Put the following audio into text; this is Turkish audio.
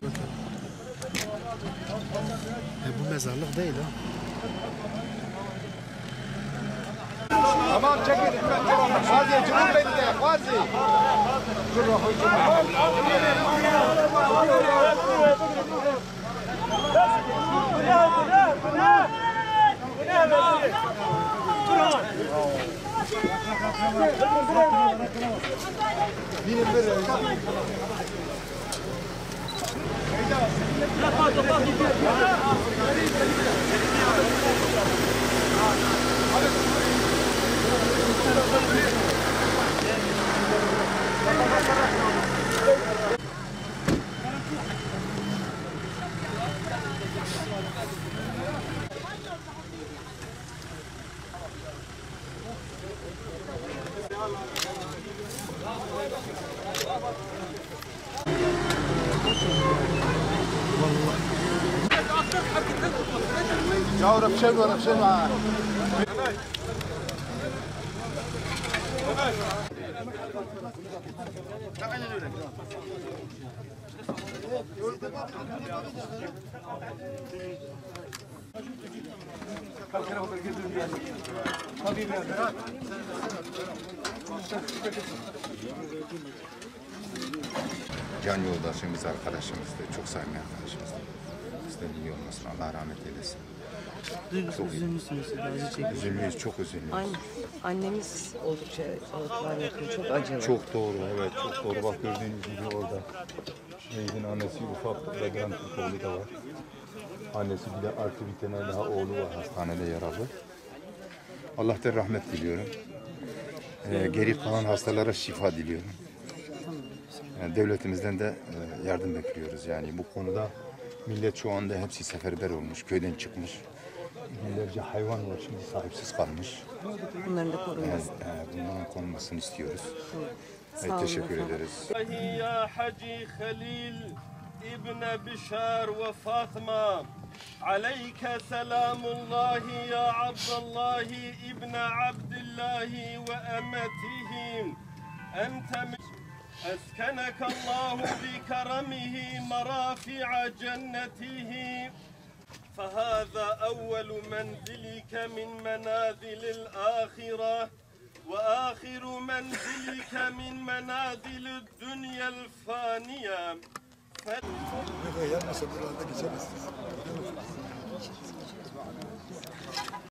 Bu mezarlık değil ha. Tamam çekin. Gazi, cumhur bekle. Gazi. جاوا رفشلوا معاه Can yoldaşımız, arkadaşımızdı. Çok samimi arkadaşımızdı. Bizden iyi olmasın. Allah rahmet eylesin. Duygusuz üzülmüşsünüz, acı çekiyorsunuz. Üzülmüyoruz, çok üzülüyoruz. Annemiz oldukça ağıtlar yakıyor, çok acılı. Çok doğru, evet çok doğru. Bak gördüğünüz gibi orada Şehidin annesi ufak da Gran Türk oğlu da var. Annesi bir de artı bir tane daha oğlu var hastanede yaralı. Allah'tan rahmet diliyorum. Geri kalan hastalara şifa diliyorum. Devletimizden de yardım bekliyoruz. Yani bu konuda millet şu anda hepsi seferber olmuş, köyden çıkmış. Binlerce hayvan var şimdi sahipsiz kalmış. Bunların da korunması. Bunların korunmasını istiyoruz. Sağ Teşekkür ederiz. Ya Hacı Halil İbn Bişar ve Fatıma aleyke selamullahi ya Abdullahi İbn Abdillahi ve emmetihi ente أسكنك الله بكرمه مرافع جنته فهذا أول منزلك من منازل الآخرة وآخر منزلك من منازل الدنيا الفانية